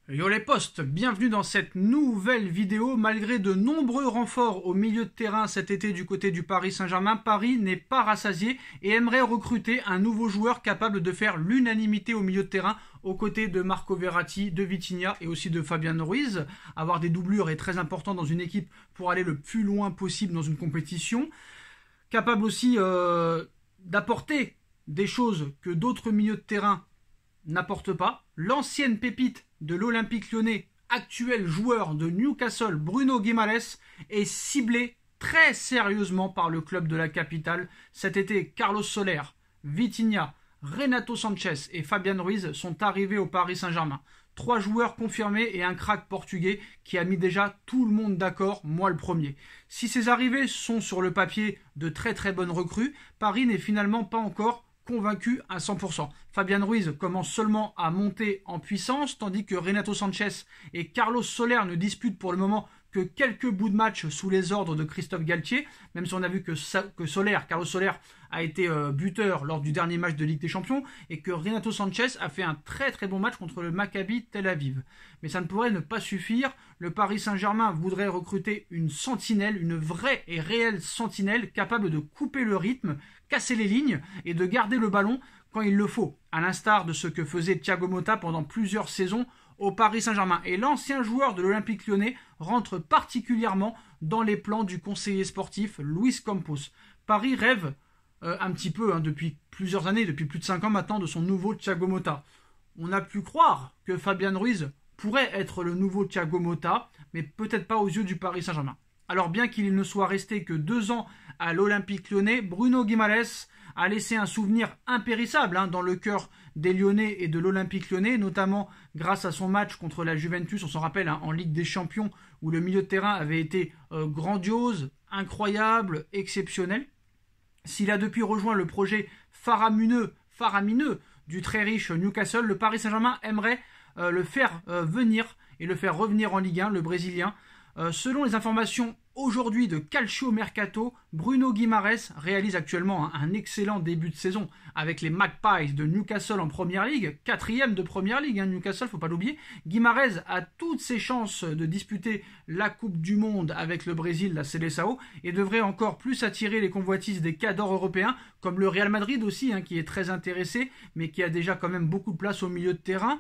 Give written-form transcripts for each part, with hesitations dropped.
Yo les postes, bienvenue dans cette nouvelle vidéo. Malgré de nombreux renforts au milieu de terrain cet été du côté du Paris Saint-Germain, Paris n'est pas rassasié et aimerait recruter un nouveau joueur capable de faire l'unanimité au milieu de terrain aux côtés de Marco Verratti, de Vitinha et aussi de Fabian Ruiz. Avoir des doublures est très important dans une équipe pour aller le plus loin possible dans une compétition. Capable aussi d'apporter des choses que d'autres milieux de terrain n'apportent pas. L'ancienne pépite de l'Olympique Lyonnais, actuel joueur de Newcastle, Bruno Guimaraes, est ciblé très sérieusement par le club de la capitale. Cet été, Carlos Soler, Vitinha, Renato Sanchez et Fabian Ruiz sont arrivés au Paris Saint-Germain. 3 joueurs confirmés et un crack portugais qui a mis déjà tout le monde d'accord, moi le premier. Si ces arrivées sont sur le papier de très très bonnes recrues, Paris n'est finalement pas encore convaincu à 100%. Fabian Ruiz commence seulement à monter en puissance, tandis que Renato Sanchez et Carlos Soler ne disputent pour le moment que quelques bouts de match sous les ordres de Christophe Galtier, même si on a vu que Carlos Soler a été buteur lors du dernier match de Ligue des Champions et que Renato Sanchez a fait un très très bon match contre le Maccabi Tel Aviv. Mais ça ne pourrait ne pas suffire. Le Paris Saint-Germain voudrait recruter une sentinelle, une vraie et réelle sentinelle capable de couper le rythme, casser les lignes et de garder le ballon quand il le faut, à l'instar de ce que faisait Thiago Motta pendant plusieurs saisons au Paris Saint-Germain. Et l'ancien joueur de l'Olympique Lyonnais rentre particulièrement dans les plans du conseiller sportif Luis Campos. Paris rêve un petit peu depuis plusieurs années, depuis plus de 5 ans maintenant, de son nouveau Thiago Motta. On a pu croire que Fabian Ruiz pourrait être le nouveau Thiago Motta, mais peut-être pas aux yeux du Paris Saint-Germain. Alors bien qu'il ne soit resté que 2 ans à l'Olympique Lyonnais, Bruno Guimaraes a laissé un souvenir impérissable dans le cœur des Lyonnais et de l'Olympique Lyonnais, notamment grâce à son match contre la Juventus, on s'en rappelle, en Ligue des Champions, où le milieu de terrain avait été grandiose, incroyable, exceptionnel. S'il a depuis rejoint le projet faramineux du très riche Newcastle, le Paris Saint-Germain aimerait le faire venir et le faire revenir en Ligue 1, le Brésilien. Selon les informations aujourd'hui de Calcio Mercato, Bruno Guimaraes réalise actuellement un excellent début de saison avec les Magpies de Newcastle en Première Ligue, 4e de Première Ligue, Newcastle, faut pas l'oublier. Guimaraes a toutes ses chances de disputer la Coupe du Monde avec le Brésil, la Seleção, et devrait encore plus attirer les convoitises des cadors européens, comme le Real Madrid aussi, qui est très intéressé, mais qui a déjà quand même beaucoup de place au milieu de terrain.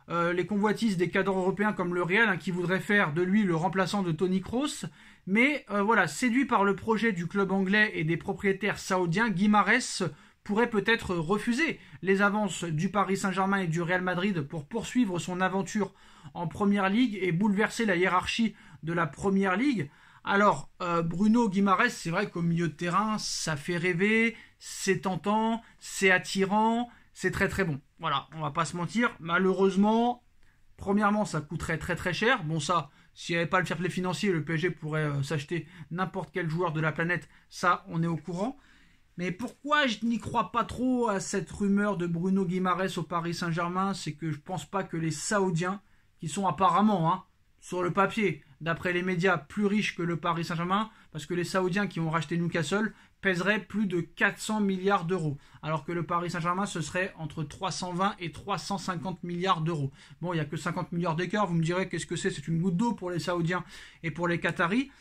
Les convoitises des cadors européens comme le Real qui voudrait faire de lui le remplaçant de Toni Kroos. Mais voilà, séduit par le projet du club anglais et des propriétaires saoudiens, Guimaraes pourrait peut-être refuser les avances du Paris Saint-Germain et du Real Madrid pour poursuivre son aventure en Première Ligue et bouleverser la hiérarchie de la Première Ligue. Alors, Bruno Guimaraes, c'est vrai qu'au milieu de terrain, ça fait rêver, c'est tentant, c'est attirant, c'est très très bon. Voilà, on va pas se mentir. Malheureusement, premièrement, ça coûterait très très cher. Bon, ça, s'il n'y avait pas le fair play financier, le PSG pourrait s'acheter n'importe quel joueur de la planète. Ça, on est au courant. Mais pourquoi je n'y crois pas trop à cette rumeur de Bruno Guimaraes au Paris Saint-Germain? C'est que je pense pas que les Saoudiens, qui sont apparemment, sur le papier, d'après les médias, plus riches que le Paris Saint-Germain, parce que les Saoudiens qui ont racheté Newcastle pèseraient plus de 400 milliards d'euros, alors que le Paris Saint-Germain, ce serait entre 320 et 350 milliards d'euros. Bon, il n'y a que 50 milliards d'écart, vous me direz qu'est-ce que c'est une goutte d'eau pour les Saoudiens et pour les Qataris.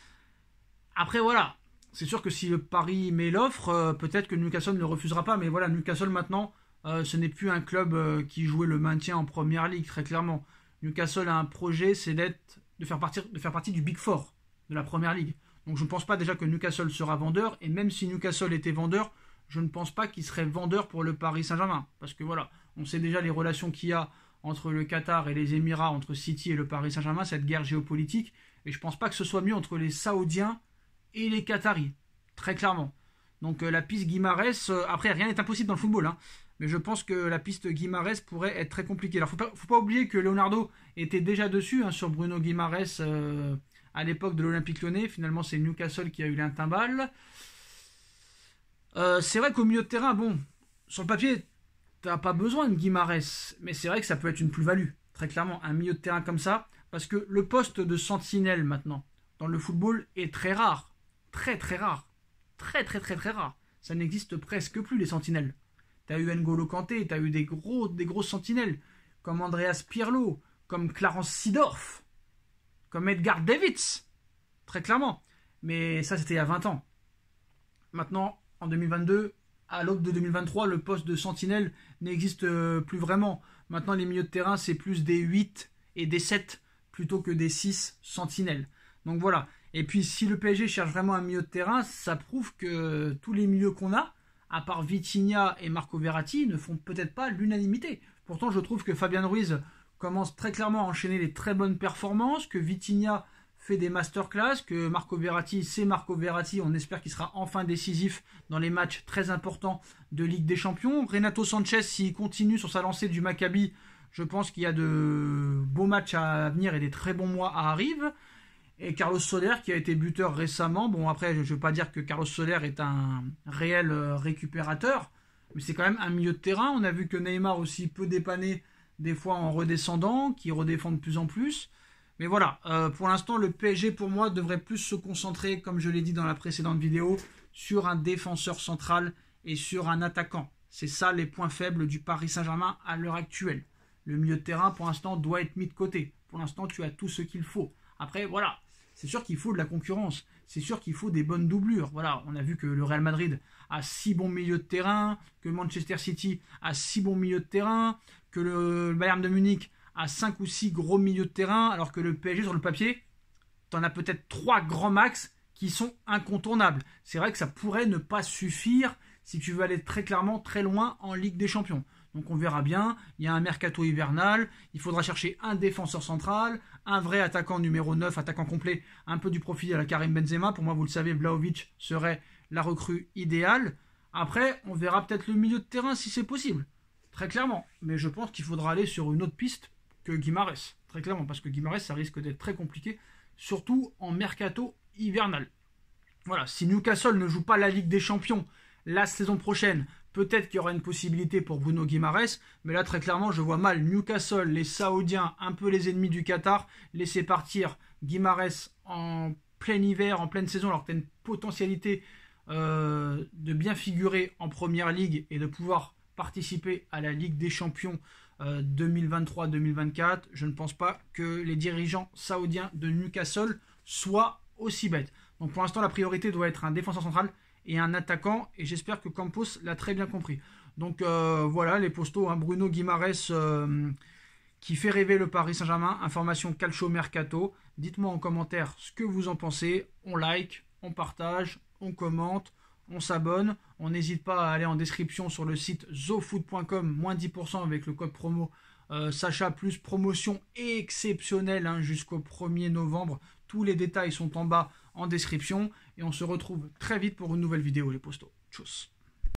Après, voilà, c'est sûr que si le Paris met l'offre, peut-être que Newcastle ne refusera pas, mais voilà, Newcastle maintenant, ce n'est plus un club qui jouait le maintien en Première Ligue, très clairement. Newcastle a un projet, c'est de faire partie du Big Four de la Première Ligue. Donc je ne pense pas déjà que Newcastle sera vendeur, et même si Newcastle était vendeur, je ne pense pas qu'il serait vendeur pour le Paris Saint-Germain. Parce que voilà, on sait déjà les relations qu'il y a entre le Qatar et les Émirats, entre City et le Paris Saint-Germain, cette guerre géopolitique, et je ne pense pas que ce soit mieux entre les Saoudiens et les Qataris, très clairement. Donc la piste Guimaraes, après rien n'est impossible dans le football, mais je pense que la piste Guimaraes pourrait être très compliquée. Alors faut pas oublier que Leonardo était déjà dessus sur Bruno Guimaraes à l'époque de l'Olympique Lyonnais. Finalement c'est Newcastle qui a eu l'intimbale. C'est vrai qu'au milieu de terrain, bon, sur le papier, t'as pas besoin de Guimaraes, mais c'est vrai que ça peut être une plus-value, très clairement, un milieu de terrain comme ça, parce que le poste de sentinelle maintenant, dans le football, est très rare, très très rare, très très très très rare. Ça n'existe presque plus les sentinelles. T'as eu N'Golo Kanté, t'as eu des grosses sentinelles, comme Andreas Pirlo, comme Clarence Seedorf, comme Edgar Davids, très clairement. Mais ça, c'était il y a 20 ans. Maintenant, en 2022, à l'aube de 2023, le poste de sentinelle n'existe plus vraiment. Maintenant, les milieux de terrain, c'est plus des 8 et des 7 plutôt que des 6 sentinelles. Donc voilà. Et puis, si le PSG cherche vraiment un milieu de terrain, ça prouve que tous les milieux qu'on a, à part Vitinha et Marco Verratti, ne font peut-être pas l'unanimité. Pourtant, je trouve que Fabian Ruiz commence très clairement à enchaîner des très bonnes performances, que Vitinha fait des masterclass, que Marco Verratti, c'est Marco Verratti, on espère qu'il sera enfin décisif dans les matchs très importants de Ligue des Champions. Renato Sanchez, s'il continue sur sa lancée du Maccabi, je pense qu'il y a de beaux matchs à venir et des très bons mois à arriver. Et Carlos Soler qui a été buteur récemment. Bon, après, je ne veux pas dire que Carlos Soler est un réel récupérateur, mais c'est quand même un milieu de terrain. On a vu que Neymar aussi peut dépanner des fois en redescendant, qui redéfend de plus en plus. Mais voilà, pour l'instant, le PSG, pour moi, devrait plus se concentrer, comme je l'ai dit dans la précédente vidéo, sur un défenseur central et sur un attaquant. C'est ça les points faibles du Paris Saint-Germain à l'heure actuelle. Le milieu de terrain, pour l'instant, doit être mis de côté. Pour l'instant, tu as tout ce qu'il faut. Après, voilà, c'est sûr qu'il faut de la concurrence. C'est sûr qu'il faut des bonnes doublures. Voilà, on a vu que le Real Madrid a 6 bons milieux de terrain, que Manchester City a 6 bons milieux de terrain, que le Bayern de Munich a 5 ou 6 gros milieux de terrain, alors que le PSG, sur le papier, tu en as peut-être 3 grands max qui sont incontournables. C'est vrai que ça pourrait ne pas suffire si tu veux aller très clairement très loin en Ligue des Champions. Donc on verra bien, il y a un mercato hivernal, il faudra chercher un défenseur central, un vrai attaquant numéro 9, attaquant complet, un peu du profil à la Karim Benzema. Pour moi, vous le savez, Vlahovic serait la recrue idéale. Après, on verra peut-être le milieu de terrain si c'est possible, très clairement. Mais je pense qu'il faudra aller sur une autre piste que Guimarães, très clairement, parce que Guimarães, ça risque d'être très compliqué, surtout en mercato hivernal. Voilà, si Newcastle ne joue pas la Ligue des Champions la saison prochaine, peut-être qu'il y aura une possibilité pour Bruno Guimarães, mais là, très clairement, je vois mal Newcastle, les Saoudiens, un peu les ennemis du Qatar, laisser partir Guimarães en plein hiver, en pleine saison, alors que tu as une potentialité de bien figurer en Première Ligue et de pouvoir participer à la Ligue des Champions 2023-2024. Je ne pense pas que les dirigeants saoudiens de Newcastle soient aussi bêtes. Donc pour l'instant, la priorité doit être un défenseur central et un attaquant, et j'espère que Campos l'a très bien compris. Donc voilà les postos, hein. Bruno Guimarães qui fait rêver le Paris Saint-Germain, information Calcio Mercato. Dites-moi en commentaire ce que vous en pensez, on like, on partage, on commente, on s'abonne, on n'hésite pas à aller en description sur le site zofoot.com, moins 10% avec le code promo Sacha, plus promotion exceptionnelle hein, jusqu'au 1er novembre. Tous les détails sont en bas en description et on se retrouve très vite pour une nouvelle vidéo les postos. Tchuss.